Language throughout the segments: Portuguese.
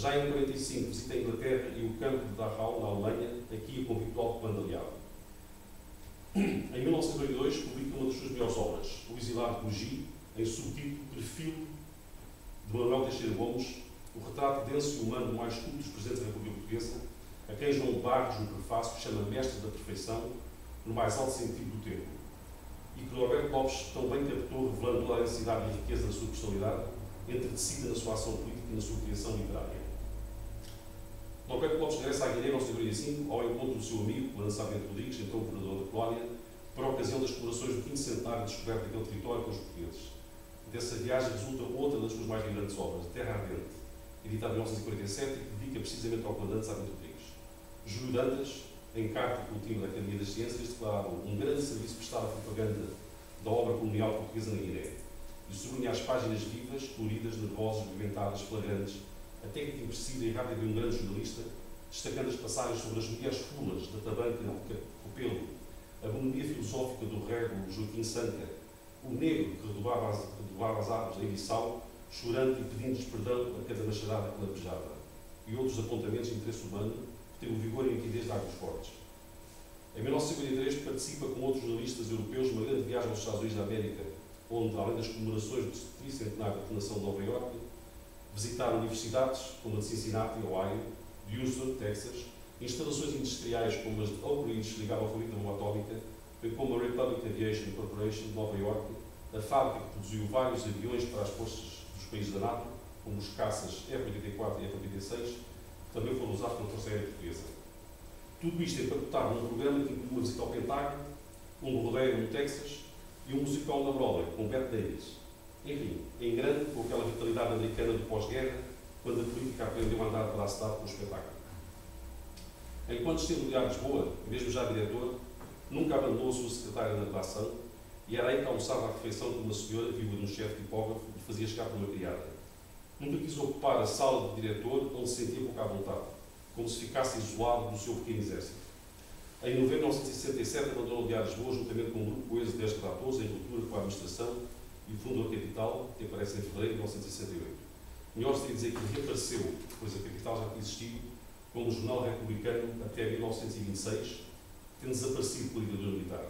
Já em 1945 visita a Inglaterra e o campo de Dachau, na Alemanha, aqui a convite do Alto Comando Aliado. Em 1942 publica uma das suas melhores obras, O Exilado de Bugi, em subtítulo Perfil de Manuel Teixeira Gomes, o retrato denso e humano mais culto dos presentes da República Portuguesa, a quem João de Barros, no prefácio, chama mestre da perfeição, no mais alto sentido do termo, e que Norberto Lopes tão bem captou, revelando toda a densidade e riqueza da sua personalidade, entretecida na sua ação política e na sua criação literária. Norberto Lopes regressa à Guiné em 1945 ao encontro do seu amigo, Lourenço Bento Rodrigues, então governador da colónia, para a ocasião das comemorações do 5º centenário de descoberta daquele território pelos portugueses. Dessa viagem resulta outra das suas mais vibrantes obras, Terra Ardente, editada em 1947 e que dedica precisamente ao comandante Sá Bento Rodrigues. Júlio Dantas, em carta com o time da Academia das Ciências, declarava um grande serviço prestado à propaganda da obra colonial portuguesa na Guiné e sublinha as páginas vivas, coloridas, nervosas, movimentadas, flagrantes, a técnica impressiva e rápida de um grande jornalista, destacando as passagens sobre as mulheres fulas da tabanca de Copelo, a bonomia filosófica do rego Joaquim Sanca, o negro que redobrava as árvores em Bissau, chorando e pedindo-lhes perdão a cada machadada que lapejava, e outros apontamentos de interesse humano que têm o vigor e a nitidez de águas fortes. Em 1953 participa com outros jornalistas europeus numa grande viagem aos Estados Unidos da América, onde, além das comemorações do tricentenário da fundação de Nova Iorque, visitaram universidades como a de Cincinnati, Ohio, de Houston, Texas, instalações industriais como as de Oak Ridge, ligada ao fábrica da bomba atómica, bem como a Republic Aviation Corporation de Nova Iorque, a fábrica que produziu vários aviões para as forças dos países da NATO, como os caças F-84 e F-86, que também foram usados pela Força Aérea Portuguesa. Tudo isto empacotado num programa que inclui uma visita ao Pentágono, um rodeio no Texas e um musical na Broadway, com Bette Davis. Enfim, em grande, com aquela vitalidade americana do pós-guerra, quando a política aprendeu a andar para a cidade com o espetáculo. Enquanto esteve no Diário de Lisboa, mesmo já diretor, nunca abandonou a sua secretária de redação e era aí que almoçava à refeição com uma senhora, viúva de um chefe tipógrafo, que lhe fazia chegar por uma criada. Nunca quis ocupar a sala de diretor onde se sentia pouca à vontade, como se ficasse isolado do seu pequeno exército. Em novembro de 1967, abandonou o Diário de Lisboa, juntamente com um grupo coeso de 10 redatores, em ruptura com a administração, e fundou a Capital, que aparece em fevereiro de 1968. Melhor seria dizer que reapareceu, pois a Capital já tinha existido, como jornal republicano até 1926, tendo desaparecido pela ditadura militar.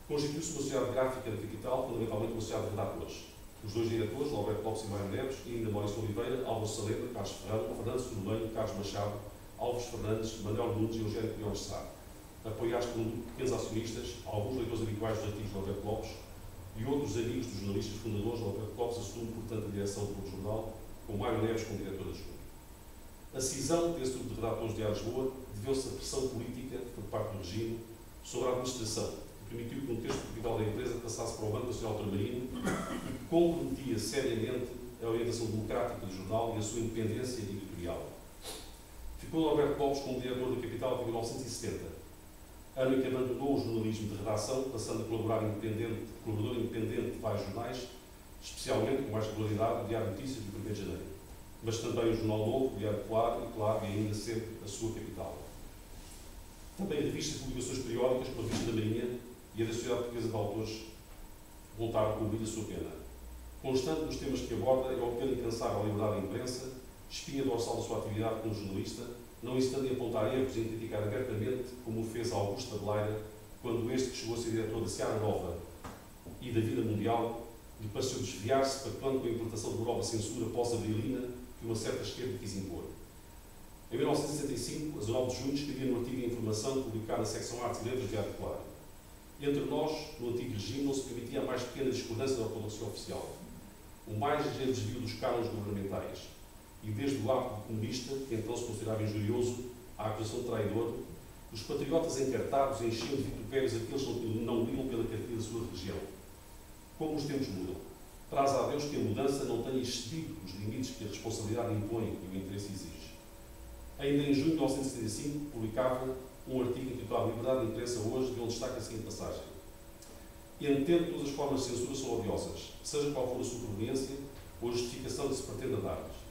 Constituiu-se uma sociedade gráfica da Capital, fundamentalmente uma sociedade de redatores. Os dois diretores, Alberto Lopes e Mário Neves, e ainda Maurício Oliveira, Álvaro Salema, Carlos Ferrão, Fernando Soromenho, Carlos Machado, Alves Fernandes, Manuel Nunes e Eugênio Crioulo de Sá, apoiados por um grupo de pequenos acionistas, alguns leitores habituais dos artigos de Alberto Lopes e outros amigos dos jornalistas fundadores. Alberto Lopes assume, portanto, a direção do jornal, com Mário Neves como diretor adjunto. A cisão desse grupo de redatores de Diário de Lisboa deveu-se à pressão política por parte do regime sobre a administração, que permitiu que um terço do capital da empresa passasse para o Banco Nacional Ultramarino e que comprometia seriamente a orientação democrática do jornal e a sua independência editorial. Ficou Alberto Lopes como diretor da Capital até 1970, ano em que abandonou o jornalismo de redação, passando a colaborador independente de vários jornais, especialmente, com mais regularidade, o Diário de Notícias do 1º de Janeiro, mas também o Jornal Novo, o Diário Claro e ainda sempre a sua Capital. Também revistas e publicações periódicas, como a Revista da Marinha e a da Sociedade Portuguesa de Autores, voltaram a cumprir a sua pena. Constante nos temas que aborda, é o apelo incansável à liberdade da imprensa, espinha dorsal da sua atividade como jornalista, não hesitando em apontar erros e em criticar abertamente, como o fez Augusto Adelaide, quando este, que chegou a ser diretor da Seara Nova e da Vida Mundial, lhe pareceu desviar-se para quando com a implantação de uma nova censura pós-abrilina que uma certa esquerda quis impor. Em 1965, a 19 de junho, escrevia no artigo de informação publicado na secção Artes e Letras do Diário Claro. Entre nós, no antigo regime, não se permitia a mais pequena discordância da ortodoxia oficial, o mais ligeiro desvio dos cânones governamentais, e desde o ato comunista, que então se considerava injurioso, a acusação de traidor, os patriotas encartados enchiam de vitupérios aqueles que não liam pela cartilha da sua religião. Como os tempos mudam, traz a Deus que a mudança não tenha excedido os limites que a responsabilidade impõe e o interesse exige. Ainda em junho de 1975, publicava um artigo intitulado Liberdade de Imprensa Hoje, de onde destaca a seguinte passagem: entendo que todas as formas de censura são odiosas, seja qual for a sua proveniência ou a justificação que se pretenda dar-lhes.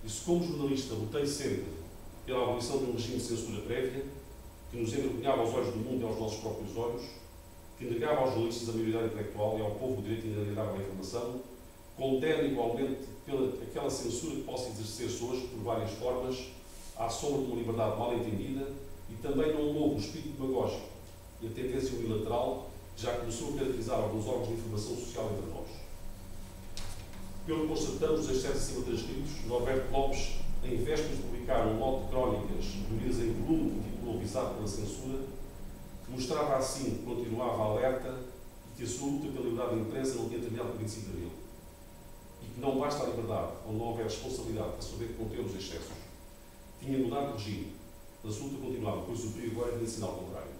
E se, como jornalista, lutei sempre pela abolição de um regime de censura prévia, que nos envergonhava aos olhos do mundo e aos nossos próprios olhos, que negava aos jornalistas a maioridade intelectual e ao povo o direito de inalienável à informação, condena igualmente aquela censura que possa exercer-se hoje, por várias formas, à sombra de uma liberdade mal entendida e também não louco o espírito demagógico e a tendência unilateral que já começou a caracterizar alguns órgãos de informação social entre nós. Pelo que constatamos os excessos acima transcritos, Norberto Lopes, em vésperas de publicar um lote de crónicas reunidas em volume que intitulou Visado pela Censura, mostrava assim que continuava alerta e que a sua luta pela liberdade da imprensa não tinha terminado com o 25 de Abril. E que não basta a liberdade, onde não houver responsabilidade para saber conter os excessos. Tinha mudado de regime, mas a sua luta continuava, pois o perigo agora tinha sinal contrário.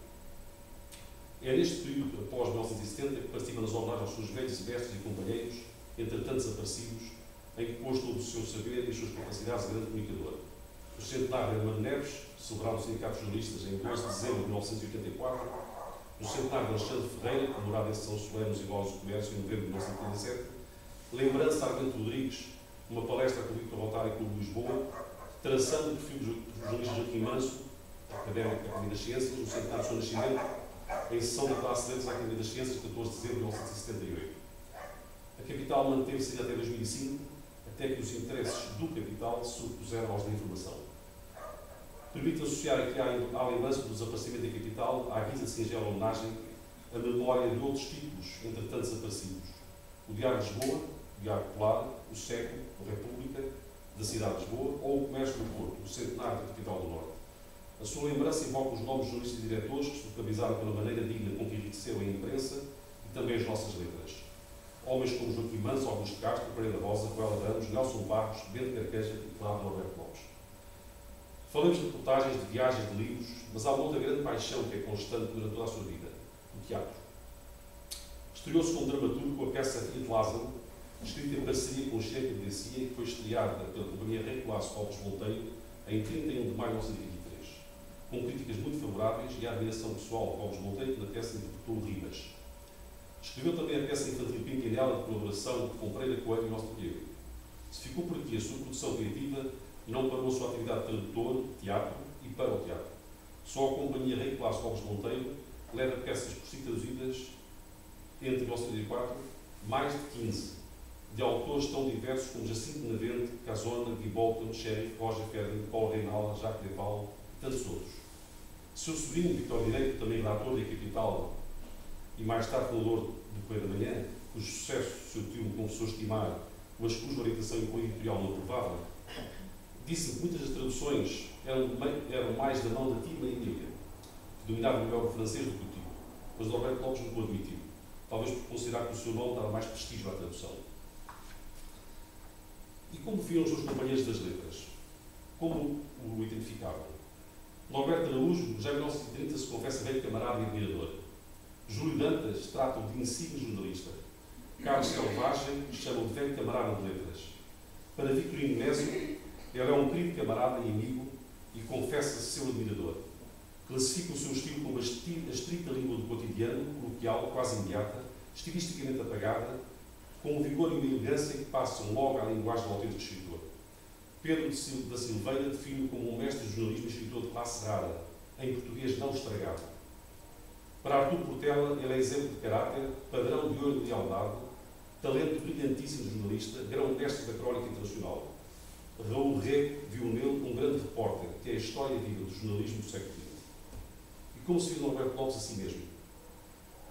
É neste período, após 1970, que participa nas homenagens aos seus velhos mestres e companheiros, entretanto desaparecidos, em que pôs todo o seu saber e as suas capacidades de grande comunicador. O centenário de Armando Neves, celebrado no Sindicato de Jornalistas em 12 de dezembro de 1984, o centenário de Alexandre Ferreira, comemorado em sessão solene nos Iguais do Comércio em novembro de 1987, lembrança de Armando Rodrigues, uma palestra com o Victor Rotário Clube de Lisboa, traçando o perfil do jornalista Joaquim Manso, académico da Academia das Ciências, no centenário do seu nascimento, em sessão da classe de letras da Academia das Ciências, 14 de dezembro de 1978. A Capital manteve-se até 2005, até que os interesses do capital se sobrepuseram aos da informação. Permite associar aqui à lembrança do desaparecimento da capital, à guisa de singela homenagem, a memória de outros títulos, entretanto desaparecidos. O Diário de Lisboa, o Diário Popular, o Século, a República, da cidade de Lisboa, ou o Comércio do Porto, o centenário da capital do Norte. A sua lembrança invoca os nomes de jornalistas e diretores que se localizaram pela maneira digna com que enriqueceram a imprensa e também as nossas letras. Homens como Joaquim Manso, Augusto Castro, Pereira Rosa, Coelho Ramos, Nelson Barros, Bento Carqueja e Cláudio Norberto Lopes. Falamos de reportagens, de viagens, de livros, mas há uma outra grande paixão que é constante durante toda a sua vida, o teatro. Estreou-se como dramaturgo com a peça Filha de Lázaro, escrita em parceria com o chefe de Garcia, que foi estreada pela companhia Rei Colasso Alves Monteiro em 31 de maio de 1923, com críticas muito favoráveis e a admiração pessoal de Alves Monteiro, que na peça interpretou Ribas. Escreveu também a peça infantil Pimpinela, de colaboração com Pereira Coelho e Nosso Diego. Se ficou por aqui a sua produção criativa, não parou a sua atividade de tradutor, teatro e para o teatro. Só a companhia Rei Colasso Alves Monteiro leva peças por si traduzidas entre 1934, mais de 15, de autores tão diversos como Jacinto Benavente, Casona, Guy Bolton, Sheriff, Roger Ferdinand, Paulo Reinal, Jacques Deval e tantos outros. Seu sobrinho, Victor Direito, também redator da Capital e mais tarde fundador do Correio da Manhã, cujo sucesso seu tio me confessou estimar, mas cuja orientação e cunho editorial não provava, disse-me que muitas das traduções eram mais da mão da tia Maria Emília, que dominava melhor o francês do que o tio, mas Norberto Lopes não o admitiu, talvez por considerar que o seu nome dava mais prestígio à tradução. E como viam os seus companheiros das letras? Como o identificavam? Norberto Araújo, já em 1930, se confessa velho camarada e admirador. Júlio Dantas trata-o de insigne jornalista. Carlos Selvagem chama-o de velho camarada de letras. Para Victorino Mésio, ele é um querido camarada e amigo e confessa-se seu admirador. Classifica o seu estilo como a estrita língua do cotidiano, coloquial, quase imediata, estilisticamente apagada, com um vigor e uma elegância que passam logo à linguagem do autêntico escritor. Pedro da Silveira define-o como um mestre de jornalismo e escritor de classe rara, em português não estragado. Para Artur Portela, ele é exemplo de caráter, padrão de ouro de lealdade, talento brilhantíssimo de jornalista, grão-mestre da crónica internacional. Raul Rego viu nele um grande repórter, que é a história viva do jornalismo do século XX. E como se viu Norberto Lopes a si mesmo?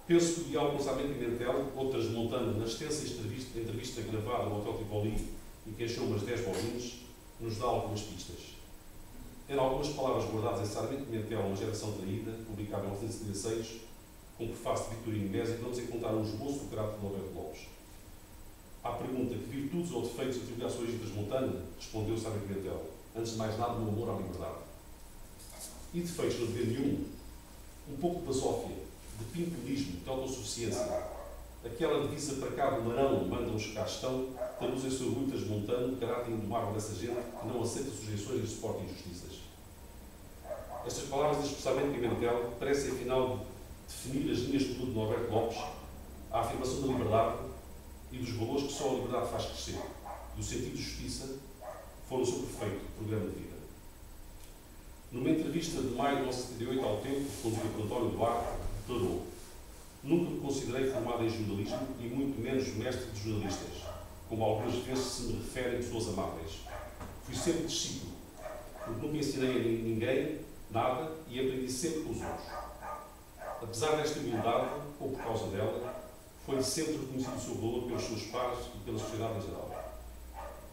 Penso que o diálogo com Sarmento Pimentel, outras montando na extensa entrevista gravada no Hotel Tivoli e que encheu umas 10 bolinhas, nos dá algumas pistas. Eram algumas palavras guardadas em Sarmento Pimentel, Uma Geração Traída, publicado em 1976, com prefácio de Victorino Mésio, que vamos encontrar um esboço do caráter de Norberto Lopes. À pergunta que virtudes ou defeitos atribuíam à sua origem transmontana, respondeu Sarmento Pimentel, antes de mais nada, no amor à liberdade. E defeitos não devia nenhum. Um pouco de basófia, de pintolismo, de autossuficiência. Aquela divisa para cá do Marão, manda-nos cá estão, traduz em seu orgulho transmontano o caráter indomável dessa gente que não aceita sujeições e suporta injustiças. Estas palavras de expressamente Pimentel parecem, afinal, definir as linhas de tudo de Norberto Lopes, a afirmação da liberdade e dos valores que só a liberdade faz crescer, do sentido de justiça, foram o seu perfeito programa de vida. Numa entrevista de maio de 1978 ao Tempo, conduzida por António Duarte, declarou: "Nunca me considerei formado em jornalismo e muito menos mestre de jornalistas. como algumas vezes se me referem pessoas amáveis. Fui sempre discípulo, porque nunca ensinei a ninguém nada e aprendi sempre com os outros. Apesar desta humildade, ou por causa dela, foi sempre reconhecido o seu valor pelos seus pares e pela sociedade em geral.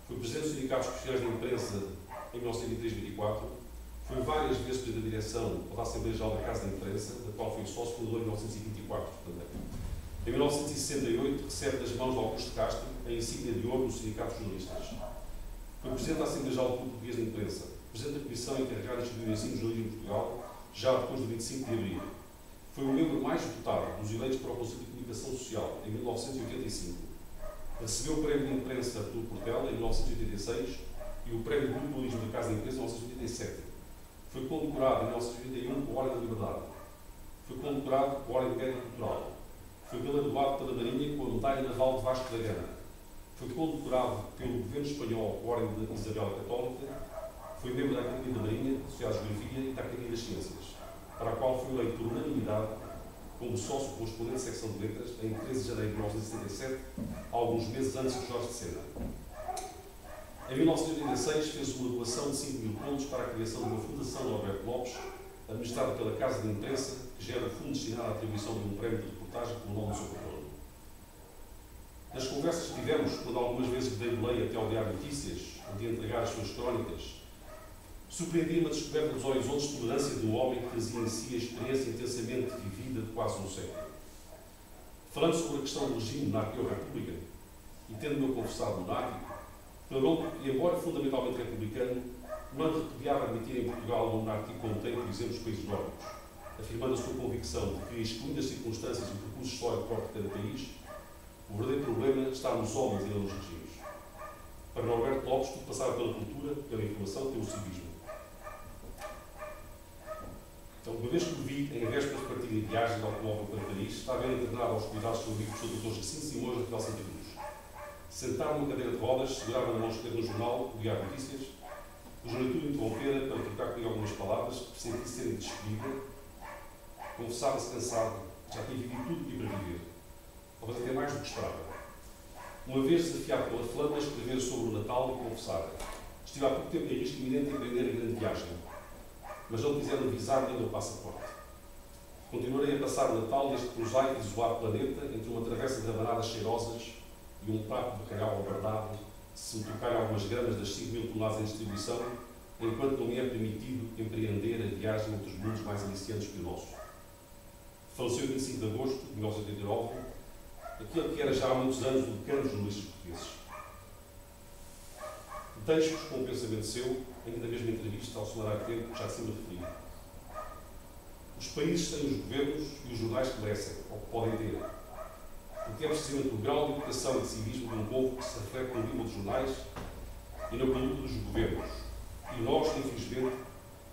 Foi presidente dos Sindicatos Profissionais da Imprensa em 1923-24, foi várias vezes presidente da direção da Assembleia Geral da Casa da Imprensa, da qual foi sócio fundador em 1924 também. Em 1968, recebe das mãos de Augusto Castro a insígnia de ouro do Sindicato dos Jornalistas. Foi presidente da Assembleia Geral do Clube Português de Imprensa, presidente da Comissão encarregada de instituir o ensino de jornalismo em Portugal, já depois do 25 de abril. Foi o membro mais votado dos eleitos para o Conselho de Comunicação Social, em 1985. Recebeu o Prémio de Imprensa do Portela, em 1986, e o Prémio de Jornalismo da Casa da Imprensa, em 1987. Foi condecorado, em 1981, com a Ordem da Liberdade. Foi condecorado com a Ordem de Mérito Cultural. Foi galardoado pela Marinha com a Medalha Naval de Vasco da Gama. Foi condecorado pelo Governo Espanhol com a Ordem de Isabel Católica. Foi membro da Academia da Marinha, da Sociedade de Geografia e da Academia das Ciências, para a qual foi eleito por unanimidade como sócio correspondente da secção de letras em 13 de janeiro de 1977, alguns meses antes de Jorge de Sena. Em 1986 fez uma doação de 5.000 contos para a criação de uma fundação de Norberto Lopes, administrada pela Casa de Imprensa, que gera o fundo destinado à atribuição de um prémio de reportagem pelo nome do seu patrono. Nas conversas que tivemos, quando algumas vezes dei lei até ao Diário de Notícias, onde ia entregar as suas crónicas, surpreendia-me a descoberta dos horizontes de tolerância de um homem que trazia em si a experiência intensamente vivida de quase um século. Falando sobre a questão do regime monarquia ou república, e tendo-me confessado monárquico, declarou que, embora fundamentalmente republicano, não repudiava admitir em Portugal uma monarquia como tem, por exemplo, os países nórdicos, afirmando a sua convicção de que, excluindo as circunstâncias e o percurso histórico próprio de cada país, o verdadeiro problema está nos homens e não nos regimes. Para Norberto Lopes, tudo passava pela cultura, pela informação, pelo civismo. Então, uma vez que o vi, em vésperas de partir em viagem de automóvel para Paris, estava ele internado aos cuidados do seu amigo professor Dr. Jacinto Simões da Fidel Santa Cruz. Sentado numa cadeira de rodas, segurava na mão esquerda no jornal, o Diário de Notícias. O jornalista interrompera para trocar comigo algumas palavras que pressenti serem de despedida. Confessava-se cansado, já tinha vivido tudo o que ia para viver. Talvez até mais do que esperava. Uma vez desafiado pela flama, escrever sobre o Natal e confessar: estive há pouco tempo em risco iminente de empreender a grande viagem, mas não quiseram avisar-me ainda o passaporte. Continuarei a passar o Natal neste prosaico e isolado planeta, entre uma travessa de rabanadas cheirosas e um prato de bacalhau abardado, se me tocarem algumas gramas das 5.000 toneladas em distribuição, enquanto não me é permitido empreender a viagem entre os mundos mais aliciantes que o nosso. Faleceu em 25 de agosto de 1989, aquele que era já há muitos anos o decano dos jornalistas portugueses. Deixo-vos com um pensamento seu, ainda na mesma entrevista ao semanário Tempo, que já se me referi. Os países têm os governos e os jornais que merecem, ou que podem ter. Porque é precisamente o grau de educação e de civismo de um povo que se reflete no livro dos jornais e na conduta dos governos. E nós, infelizmente,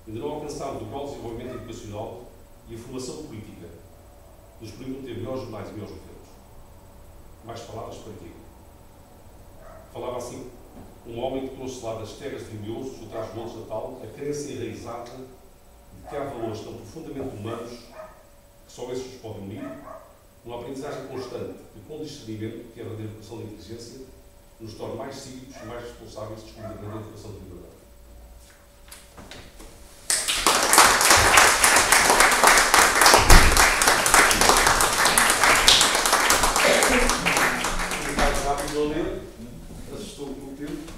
ainda não alcançámos o grau de desenvolvimento educacional e a formação política que nos permitem ter melhores jornais e melhores governos. Mais palavras para quê? Falava assim um homem que trouxe lá das terras de Vimioso, do Trás-os-Montes de Natal, a crença enraizada de que há valores tão profundamente humanos que só esses os podem unir, uma aprendizagem constante e com discernimento, que é a verdadeira educação da inteligência, nos torna mais cívicos e mais responsáveis de descobrir a verdadeira educação da liberdade. Mais rápido a ler, assustou-me o tempo.